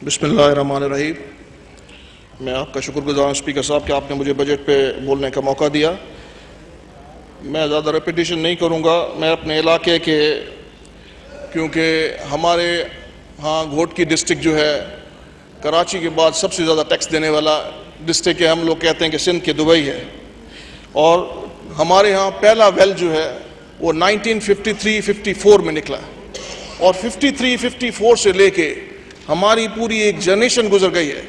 बिस्मिल्लाहिर्रहमानिर्रहीम। मैं आपका शुक्रगुज़ार हूं स्पीकर साहब कि आपने मुझे बजट पे बोलने का मौका दिया। मैं ज़्यादा रेपिटेशन नहीं करूंगा। मैं अपने इलाके के, क्योंकि हमारे यहाँ घोट की डिस्ट्रिक्ट जो है कराची के बाद सबसे ज़्यादा टैक्स देने वाला डिस्ट्रिक्ट है। हम लोग कहते हैं कि सिंध के दुबई है, और हमारे यहाँ पहला वेल जो है वो 1953-54 में निकला, और 53-54 से लेके हमारी पूरी एक जनरेशन गुजर गई है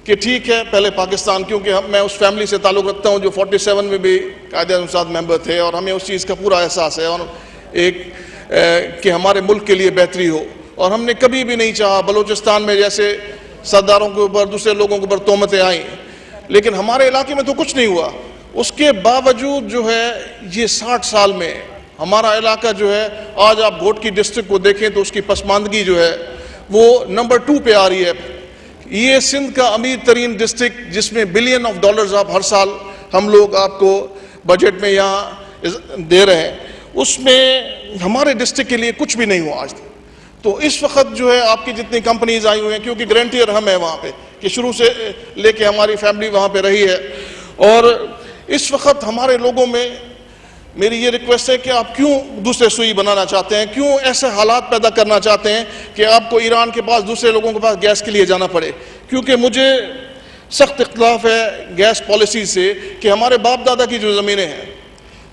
कि ठीक है पहले पाकिस्तान, क्योंकि मैं उस फैमिली से ताल्लुक़ रखता हूँ जो 47 में भी कायदे साथ मेंबर थे, और हमें उस चीज़ का पूरा एहसास है, और कि हमारे मुल्क के लिए बेहतरी हो। और हमने कभी भी नहीं चाहा बलूचिस्तान में जैसे सरदारों के ऊपर दूसरे लोगों के ऊपर तोहमतें आई, लेकिन हमारे इलाके में तो कुछ नहीं हुआ। उसके बावजूद जो है ये 60 साल में हमारा इलाका जो है, आज आप घोट की डिस्ट्रिक्ट को देखें तो उसकी पसमानदगी जो है वो नंबर 2 पे आ रही है। ये सिंध का अमीर तरीन डिस्ट्रिक्ट जिसमें बिलियन ऑफ डॉलर्स आप हर साल हम लोग आपको बजट में यहाँ दे रहे हैं, उसमें हमारे डिस्ट्रिक्ट के लिए कुछ भी नहीं हुआ आज तक। तो इस वक्त जो है आपकी जितनी कंपनीज आई हुई हैं, क्योंकि गारंटियर हम है वहाँ पे कि शुरू से लेके हमारी फैमिली वहाँ पे रही है, और इस वक्त हमारे लोगों में मेरी ये रिक्वेस्ट है कि आप क्यों दूसरे सुई बनाना चाहते हैं, क्यों ऐसे हालात पैदा करना चाहते हैं कि आपको ईरान के पास दूसरे लोगों के पास गैस के लिए जाना पड़े। क्योंकि मुझे सख्त इख्तलाफ है गैस पॉलिसी से कि हमारे बाप दादा की जो ज़मीनें हैं,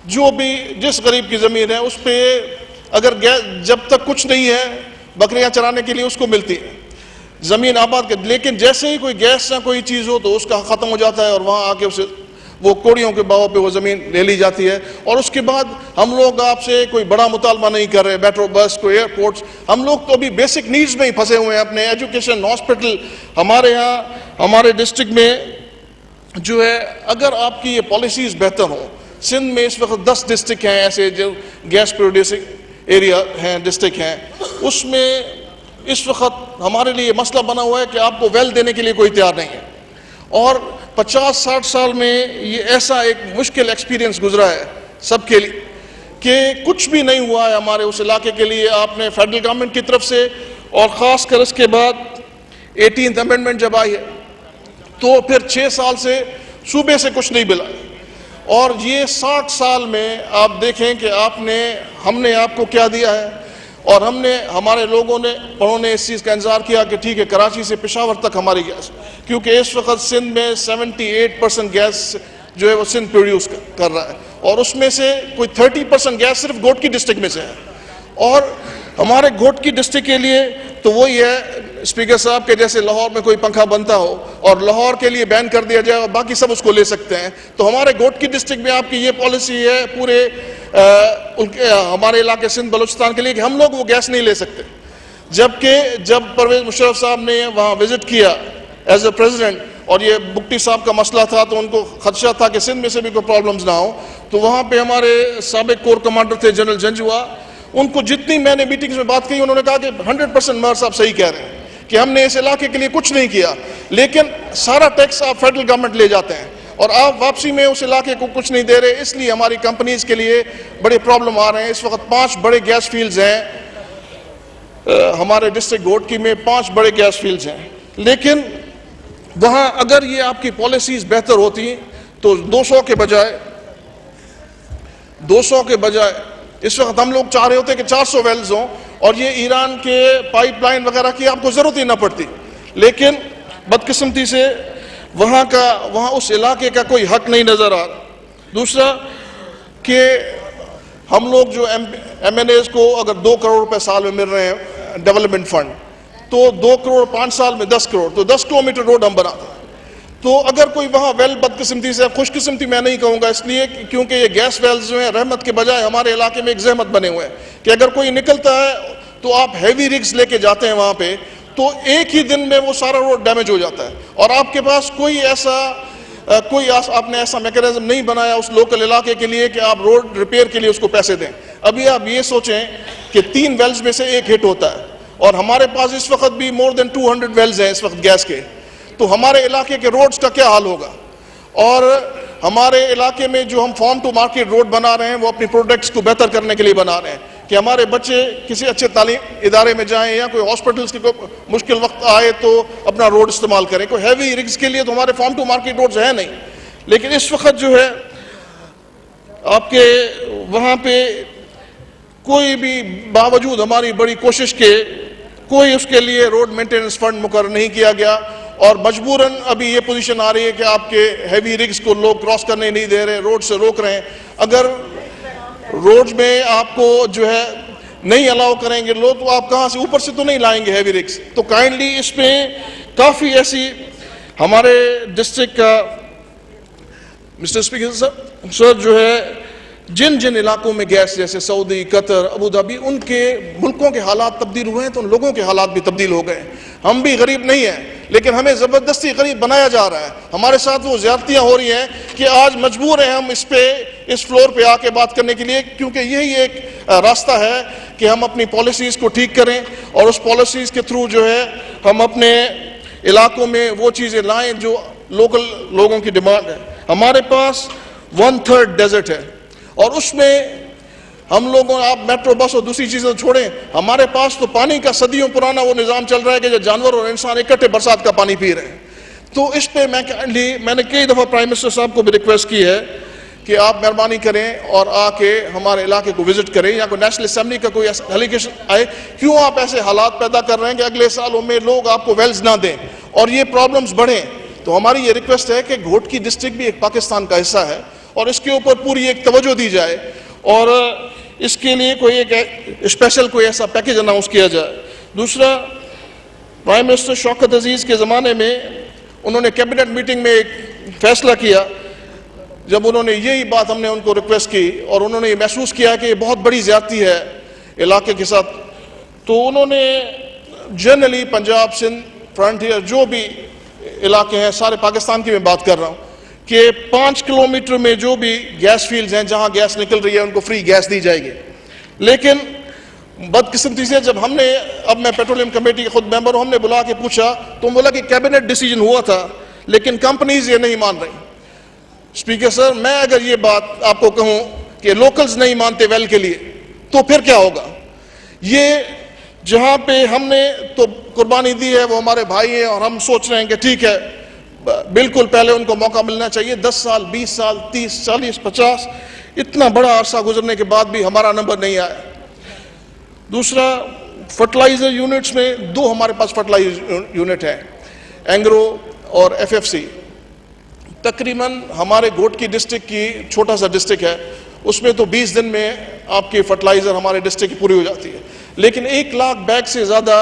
जो भी जिस गरीब की ज़मीन है उस पर अगर गैस जब तक कुछ नहीं है बकरियां चराने के लिए उसको मिलती है ज़मीन आबाद के, लेकिन जैसे ही कोई गैस या कोई चीज़ हो तो उसका ख़त्म हो जाता है और वहाँ आके उसे वो कोड़ियों के भाव पे वो ज़मीन ले ली जाती है। और उसके बाद हम लोग आपसे कोई बड़ा मुतालबा नहीं कर रहे, मेट्रो बस कोई एयरपोर्ट्स, हम लोग तो अभी बेसिक नीड्स में ही फंसे हुए हैं। अपने एजुकेशन, हॉस्पिटल, हमारे यहाँ हमारे डिस्ट्रिक्ट में जो है अगर आपकी ये पॉलिसीज़ बेहतर हों, सिंध में इस वक्त 10 डिस्ट्रिक्ट हैं ऐसे जो गैस प्रोड्यूसिंग एरिया हैं, डिस्ट्रिक्ट हैं, उसमें इस वक्त हमारे लिए मसला बना हुआ है कि आपको वेल देने के लिए कोई तैयार नहीं है। और 50-60 साल में ये ऐसा एक मुश्किल एक्सपीरियंस गुजरा है सबके लिए कि कुछ भी नहीं हुआ है हमारे उस इलाके के लिए। आपने फेडरल गवर्नमेंट की तरफ से, और ख़ास कर इसके बाद 18th अमेंडमेंट जब आई है तो फिर 6 साल से सूबे से कुछ नहीं मिला, और ये 60 साल में आप देखें कि हमने आपको क्या दिया है। और हमारे लोगों ने, बड़ों ने इस चीज़ का इंतज़ार किया कि ठीक है कराची से पेशावर तक हमारी गैस, क्योंकि इस वक्त सिंध में 78% गैस जो है वो सिंध प्रोड्यूस कर रहा है, और उसमें से कोई 30% गैस सिर्फ घोट की डिस्ट्रिक्ट में से है। और हमारे घोट की डिस्ट्रिक्ट के लिए तो वही है स्पीकर साहब के जैसे लाहौर में कोई पंखा बनता हो और लाहौर के लिए बैन कर दिया जाए और बाकी सब उसको ले सकते हैं, तो हमारे घोट की डिस्ट्रिक्ट में आपकी ये पॉलिसी है पूरे हमारे इलाके सिंध बलूचिस्तान के लिए कि हम लोग वो गैस नहीं ले सकते। जबकि जब परवेज़ मुशर्रफ साहब ने वहाँ विजिट किया एज ए प्रेसिडेंट, और ये बुक्टी साहब का मसला था तो उनको खदशा था कि सिंध में से भी कोई प्रॉब्लम्स ना हो, तो वहाँ पे हमारे साबिक कोर कमांडर थे जनरल जंजुआ, उनको जितनी मैंने मीटिंग्स में बात की उन्होंने कहा कि 100% मर साहब सही कह रहे हैं कि हमने इस इलाके के लिए कुछ नहीं किया, लेकिन सारा टैक्स आप फेडरल गवर्नमेंट ले जाते हैं और आप वापसी में उस इलाके को कुछ नहीं दे रहे, इसलिए हमारी कंपनीज के लिए बड़े प्रॉब्लम आ रहे हैं। इस वक्त 5 बड़े गैस फील्ड्स हैं हमारे डिस्ट्रिक्ट घोट की में, 5 बड़े गैस फील्ड्स हैं, लेकिन वहाँ अगर ये आपकी पॉलिसीज बेहतर होती तो 200 के बजाय इस वक्त हम लोग चाह रहे होते कि 400 वेल्स हों, और ये ईरान के पाइपलाइन वगैरह की आपको ज़रूरत ही ना पड़ती, लेकिन बदकिस्मती से वहाँ उस इलाके का कोई हक नहीं नज़र आ रहा। दूसरा कि हम लोग जो MNAs को अगर 2 करोड़ रुपए साल में मिल रहे हैं डेवलपमेंट फंड, तो 2 करोड़ 5 साल में 10 करोड़, तो 10 किलोमीटर रोड हम बनाते हैं। तो अगर कोई वहाँ वेल बदकिस्मती से, खुशकिस्मती मैं नहीं कहूँगा इसलिए क्योंकि ये गैस वेल्स जो हैं रहमत के बजाय हमारे इलाके में एक जहमत बने हुए हैं कि अगर कोई निकलता है तो आप हैवी रिग्स लेके जाते हैं वहाँ पे, तो एक ही दिन में वो सारा रोड डैमेज हो जाता है, और आपके पास आपने ऐसा मैकेनिज्म नहीं बनाया उस लोकल इलाके के लिए कि आप रोड रिपेयर के लिए उसको पैसे दें। अभी आप ये सोचें कि 3 वेल्स में से 1 हिट होता है, और हमारे पास इस वक्त भी मोर देन 200 वेल्स हैं इस वक्त गैस के, तो हमारे इलाके के रोड्स का क्या हाल होगा। और हमारे इलाके में जो हम फार्म टू मार्केट रोड बना रहे हैं वो अपनी प्रोडक्ट्स को बेहतर करने के लिए बना रहे हैं, कि हमारे बच्चे किसी अच्छे तालीम इदारे में जाएं या कोई हॉस्पिटल्स की कोई मुश्किल वक्त आए तो अपना रोड इस्तेमाल करें। कोई हैवी रिग्स के लिए तो हमारे फार्म टू मार्केट रोड्स हैं नहीं, लेकिन इस वक्त जो है आपके वहाँ पे कोई भी बावजूद हमारी बड़ी कोशिश के कोई उसके लिए रोड मेंटेनेंस फंड मुकर्रर नहीं किया गया, और मजबूरन अभी ये पोजीशन आ रही है कि आपके हैवी रिग्स को लोग क्रॉस करने नहीं दे रहे, रोड से रोक रहे हैं। अगर रोड में आपको जो है नहीं अलाउ करेंगे लोग, तो आप कहाँ से, ऊपर से तो नहीं लाएंगे हैवी रिग्स। तो काइंडली इसमें काफ़ी ऐसी हमारे डिस्ट्रिक्ट का मिस्टर स्पीकर सर जो है जिन जिन इलाकों में गैस, जैसे सऊदी, कतर, अबू धाबी, उनके मुल्कों के हालात तब्दील हुए हैं तो उन लोगों के हालात भी तब्दील हो गए। हम भी गरीब नहीं हैं, लेकिन हमें ज़बरदस्ती गरीब बनाया जा रहा है। हमारे साथ वो ज़्यादतियाँ हो रही हैं कि आज मजबूर हैं हम इस फ्लोर पे आके बात करने के लिए, क्योंकि यही एक रास्ता है कि हम अपनी पॉलिसीज़ को ठीक करें और उस पॉलिसीज़ के थ्रू जो है हम अपने इलाकों में वो चीज़ें लाएँ जो लोकल लोगों की डिमांड है। हमारे पास 1/3 डेजर्ट है और उसमें हम लोगों, आप मेट्रो बस और दूसरी चीज़ें छोड़ें, हमारे पास तो पानी का सदियों पुराना वो निज़ाम चल रहा है कि जो जानवर और इंसान इकट्ठे बरसात का पानी पी रहे हैं। तो इस पे मैंने कई दफ़ा प्राइम मिनिस्टर साहब को भी रिक्वेस्ट की है कि आप मेहरबानी करें और आके हमारे इलाके को विजिट करें, या कोई नेशनल असेंबली का कोई एलिगेशन आए, क्यों आप ऐसे हालात पैदा कर रहे हैं कि अगले सालों में लोग आपको वेल्स ना दें और ये प्रॉब्लम्स बढ़ें। तो हमारी ये रिक्वेस्ट है कि घोटकी डिस्ट्रिक्ट भी एक पाकिस्तान का हिस्सा है और इसके ऊपर पूरी एक तवज्जो दी जाए और इसके लिए कोई एक स्पेशल कोई ऐसा पैकेज अनाउंस किया जाए। दूसरा, प्राइम मिनिस्टर शौकत अजीज़ के ज़माने में उन्होंने कैबिनेट मीटिंग में एक फैसला किया, जब उन्होंने यही बात हमने उनको रिक्वेस्ट की और उन्होंने ये महसूस किया कि ये बहुत बड़ी ज़्यादती है इलाके के साथ, तो उन्होंने जनरली पंजाब, सिंध, फ्रंटियर जो भी इलाके हैं, सारे पाकिस्तान की मैं बात कर रहा हूँ, कि 5 किलोमीटर में जो भी गैस फील्ड्स हैं जहां गैस निकल रही है उनको फ्री गैस दी जाएगी। लेकिन बदकिस्मती से जब हमने, अब मैं पेट्रोलियम कमेटी के खुद मेंबर हूं, हमने बुला के पूछा तो बोला कि कैबिनेट डिसीजन हुआ था लेकिन कंपनीज ये नहीं मान रही। स्पीकर सर, मैं अगर ये बात आपको कहूं कि लोकल्स नहीं मानते वेल के लिए, तो फिर क्या होगा? ये जहां पे हमने तो कुर्बानी दी है वो हमारे भाई हैं और हम सोच रहे हैं कि ठीक है, बिल्कुल पहले उनको मौका मिलना चाहिए। 10 साल, 20 साल, 30, 40, 50, इतना बड़ा अरसा गुजरने के बाद भी हमारा नंबर नहीं आया। दूसरा, फर्टिलाइजर यूनिट्स में 2 हमारे पास फर्टिलाइजर यूनिट है, एंग्रो और FFC। तकरीबन हमारे घोटकी डिस्ट्रिक्ट की छोटा सा डिस्ट्रिक्ट है, उसमें तो 20 दिन में आपकी फर्टिलाइजर हमारे डिस्ट्रिक्ट की पूरी हो जाती है, लेकिन 1 लाख बैग से ज़्यादा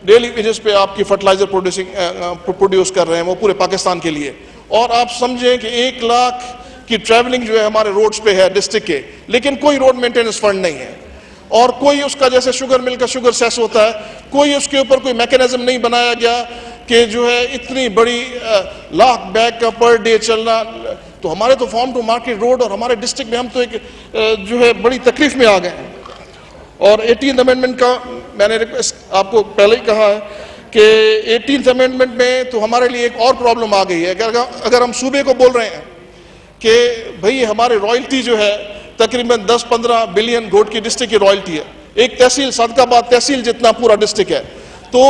डेली बेसिस पे आपकी फर्टिलाइजर प्रोड्यूस कर रहे हैं वो पूरे पाकिस्तान के लिए। और आप समझें कि 1 लाख की ट्रैवलिंग जो है हमारे रोड्स पे है डिस्ट्रिक्ट के, लेकिन कोई रोड मेंटेनेंस फंड नहीं है और कोई उसका, जैसे शुगर मिल का शुगर सेस होता है, कोई उसके ऊपर कोई मैकेनिज्म नहीं बनाया गया कि जो है इतनी बड़ी लाख बैग का पर डे चलना। तो हमारे तो फार्म टू मार्केट रोड और हमारे डिस्ट्रिक्ट में हम तो एक जो है बड़ी तकलीफ में आ गए हैं। और 18th अमेंडमेंट का मैंने रिक्वेस्ट आपको पहले ही कहा है कि 18th अमेंडमेंट में तो हमारे लिए एक और प्रॉब्लम आ गई है। अगर हम सूबे को बोल रहे हैं कि भाई हमारे रॉयल्टी जो है तकरीबन 10-15 बिलियन घोटकी डिस्ट्रिक्ट की रॉयल्टी है, एक तहसील सदकाबाद तहसील जितना पूरा डिस्ट्रिक्ट है, तो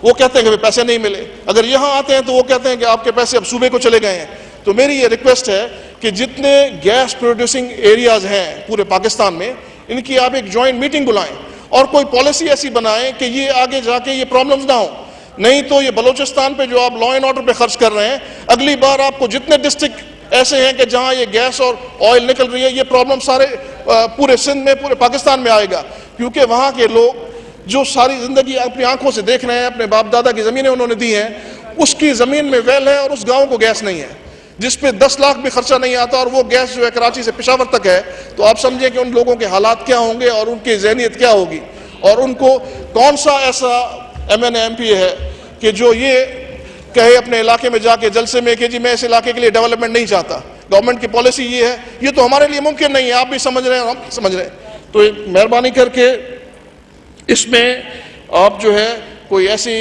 वो कहते हैं कि पैसे नहीं मिले। अगर यहाँ आते हैं तो वो कहते हैं कि आपके पैसे अब सूबे को चले गए हैं। तो मेरी ये रिक्वेस्ट है कि जितने गैस प्रोड्यूसिंग एरियाज हैं पूरे पाकिस्तान में, इनकी आप एक जॉइंट मीटिंग बुलाएं और कोई पॉलिसी ऐसी बनाएं कि ये आगे जाके ये प्रॉब्लम्स ना हो। नहीं तो ये बलूचिस्तान पे जो आप लॉ एंड ऑर्डर पे खर्च कर रहे हैं, अगली बार आपको जितने डिस्ट्रिक्ट ऐसे हैं कि जहां ये गैस और ऑयल निकल रही है, ये प्रॉब्लम सारे पूरे सिंध में, पूरे पाकिस्तान में आएगा। क्योंकि वहाँ के लोग जो सारी जिंदगी अपनी आंखों से देख रहे हैं, अपने बाप दादा की ज़मीनें उन्होंने दी हैं, उसकी ज़मीन में वेल है और उस गाँव को गैस नहीं है, जिस पे 10 लाख भी खर्चा नहीं आता, और वो गैस जो है कराची से पेशावर तक है। तो आप समझें कि उन लोगों के हालात क्या होंगे और उनकी ज़हनियत क्या होगी, और उनको कौन सा ऐसा MNA MP है कि जो ये कहे अपने इलाके में जाके जलसे में कि जी मैं इस इलाके के लिए डेवलपमेंट नहीं चाहता, गवर्नमेंट की पॉलिसी ये है। ये तो हमारे लिए मुमकिन नहीं है, आप भी समझ रहे हैं, हम समझ रहे हैं। तो मेहरबानी करके इसमें आप जो है कोई ऐसी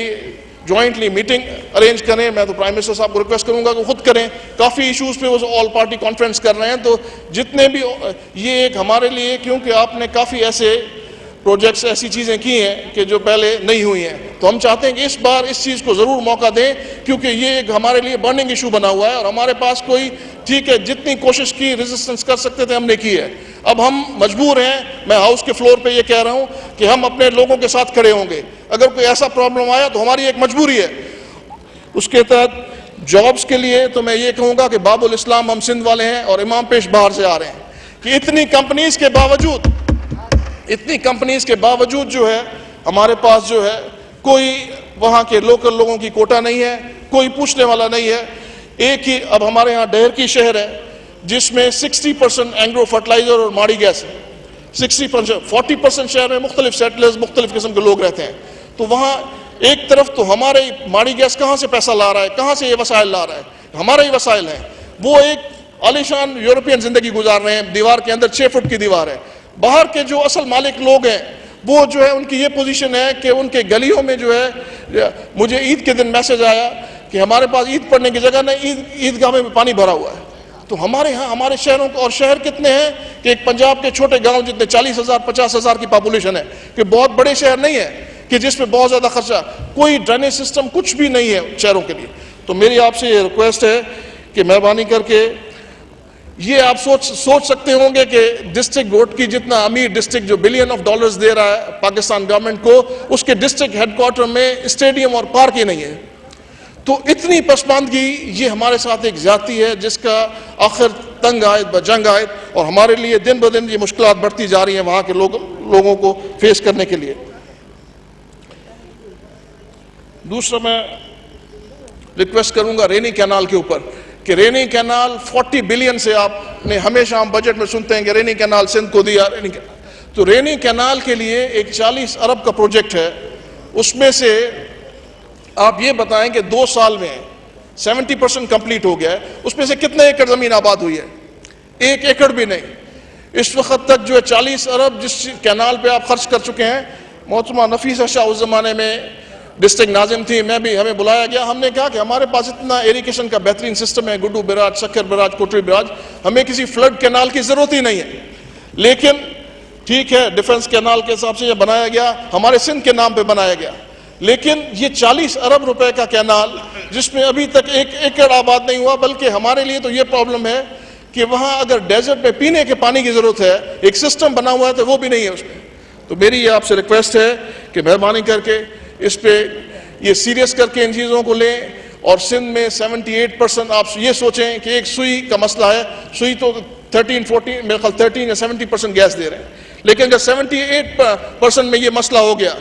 जॉइंटली मीटिंग अरेंज करें। मैं तो प्राइम मिनिस्टर साहब को रिक्वेस्ट करूंगा कि खुद करें। काफ़ी इश्यूज पे वो ऑल पार्टी कॉन्फ्रेंस कर रहे हैं, तो जितने भी ये एक हमारे लिए, क्योंकि आपने काफ़ी ऐसे प्रोजेक्ट्स, ऐसी चीज़ें की हैं कि जो पहले नहीं हुई हैं, तो हम चाहते हैं कि इस बार इस चीज़ को ज़रूर मौका दें, क्योंकि ये एक हमारे लिए बर्निंग इशू बना हुआ है और हमारे पास कोई, ठीक है, जितनी कोशिश की, रेजिस्टेंस कर सकते थे हमने की है। अब हम मजबूर हैं, मैं हाउस के फ्लोर पे ये कह रहा हूँ कि हम अपने लोगों के साथ खड़े होंगे। अगर कोई ऐसा प्रॉब्लम आया तो हमारी एक मजबूरी है। उसके तहत जॉब्स के लिए तो मैं ये कहूँगा कि बाबुल इस्लाम हम सिंध वाले हैं और इमाम पेश बाहर से आ रहे हैं, कि इतनी कंपनीज के बावजूद जो है हमारे पास जो है कोई वहाँ के लोकल लोगों की कोटा नहीं है, कोई पूछने वाला नहीं है। एक ही, अब हमारे यहाँ डहर की शहर है जिसमें 60% एंग्रो फर्टिलाइजर और माड़ी गैस है, 60%, 40% शहर में मुख्तलिफ सेटलर्स, मुख्तलिफ किस्म के लोग रहते हैं। तो वहाँ एक तरफ तो हमारे माड़ी गैस कहाँ से पैसा ला रहा है, कहाँ से ये वसाइल ला रहा है, हमारे ही वसाइल हैं। वो एक आलीशान यूरोपियन जिंदगी गुजार रहे हैं, दीवार के अंदर 6 फुट की दीवार है। बाहर के जो असल मालिक लोग हैं वो जो है, उनकी ये पोजीशन है कि उनके गलियों में जो है, मुझे ईद के दिन मैसेज आया कि हमारे पास ईद पढ़ने की जगह नहीं, ईदगाह में पानी भरा हुआ है। तो हमारे यहाँ, हमारे शहरों को, और शहर कितने हैं कि एक पंजाब के छोटे गांव जितने 40,000 50,000 की पॉपुलेशन है, कि बहुत बड़े शहर नहीं है कि जिसमें बहुत ज़्यादा खर्चा, कोई ड्रेनेज सिस्टम कुछ भी नहीं है शहरों के लिए। तो मेरी आपसे ये रिक्वेस्ट है कि मेहरबानी करके, ये आप सोच सकते होंगे कि डिस्ट्रिक्ट बोर्ड की, जितना अमीर डिस्ट्रिक्ट जो बिलियन ऑफ डॉलर्स दे रहा है पाकिस्तान गवर्नमेंट को, उसके डिस्ट्रिक्ट हेडक्वार्टर में स्टेडियम और पार्क ही नहीं है। तो इतनी पसमानदगी, ये हमारे साथ एक ज्यादती है जिसका आखिर तंग आयत बजंग आयत, और हमारे लिए दिन ब दिन ये मुश्किलात बढ़ती जा रही हैं वहाँ के लोगों को फेस करने के लिए। दूसरा मैं रिक्वेस्ट करूंगा रेनी कैनाल के ऊपर, कि रेनी कैनाल 40 बिलियन से, आपने हमेशा हम बजट में सुनते हैं कि रेनी कैनाल सिंध को दिया, तो रेनी कैनाल के लिए एक 40 अरब का प्रोजेक्ट है। उसमें से आप ये बताएं कि 2 साल में 70% कंप्लीट हो गया है। उसमें से कितने एकड़ जमीन आबाद हुई है? 1 एकड़ भी नहीं। इस वक्त तक जो है 40 अरब जिस कैनाल पे आप खर्च कर चुके हैं। मोहतरमा नफीसा शाह उस जमाने में डिस्ट्रिक्ट नाजिम थी, मैं भी, हमें बुलाया गया, हमने कहा कि हमारे पास इतना इरिगेशन का बेहतरीन सिस्टम है, गुड्डू बराज, शक्कर बराज, कोटरी बराज, हमें किसी फ्लड कैनाल की जरूरत ही नहीं है। लेकिन ठीक है, डिफेंस कैनाल के हिसाब से यह बनाया गया, हमारे सिंध के नाम पे बनाया गया। लेकिन ये 40 अरब रुपए का कैनाल, जिसमें अभी तक 1 एकड़ आबाद नहीं हुआ, बल्कि हमारे लिए तो ये प्रॉब्लम है कि वहां अगर डेजर्ट में पीने के पानी की जरूरत है, एक सिस्टम बना हुआ है, तो वो भी नहीं है उसमें। तो मेरी ये आपसे रिक्वेस्ट है कि मेहरबानी करके इस पे ये सीरियस करके इन चीज़ों को लें। और सिंध में 78%, आप ये सोचें कि एक सुई का मसला है, सुई तो 13-14, मेरे ख्याल 13 या 70% गैस दे रहे हैं, लेकिन अगर 78% में ये मसला हो गया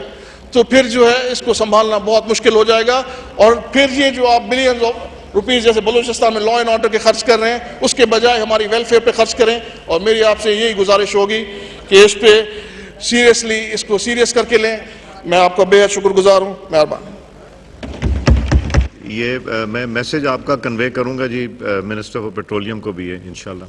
तो फिर जो है इसको संभालना बहुत मुश्किल हो जाएगा। और फिर ये जो आप बिलियंस ऑफ रुपीज़ जैसे बलूचिस्तान में लॉ एंड ऑर्डर के खर्च कर रहे हैं, उसके बजाय हमारी वेलफेयर पे खर्च करें। और मेरी आपसे यही गुजारिश होगी कि इस पे सीरियसली, इसको सीरियस करके लें। मैं आपका बेहद शुक्रगुजार हूँ, मेहरबानी। ये मैं मैसेज आपका कन्वे करूंगा जी, मिनिस्टर ऑफ पेट्रोलियम को भी है इंशाल्लाह।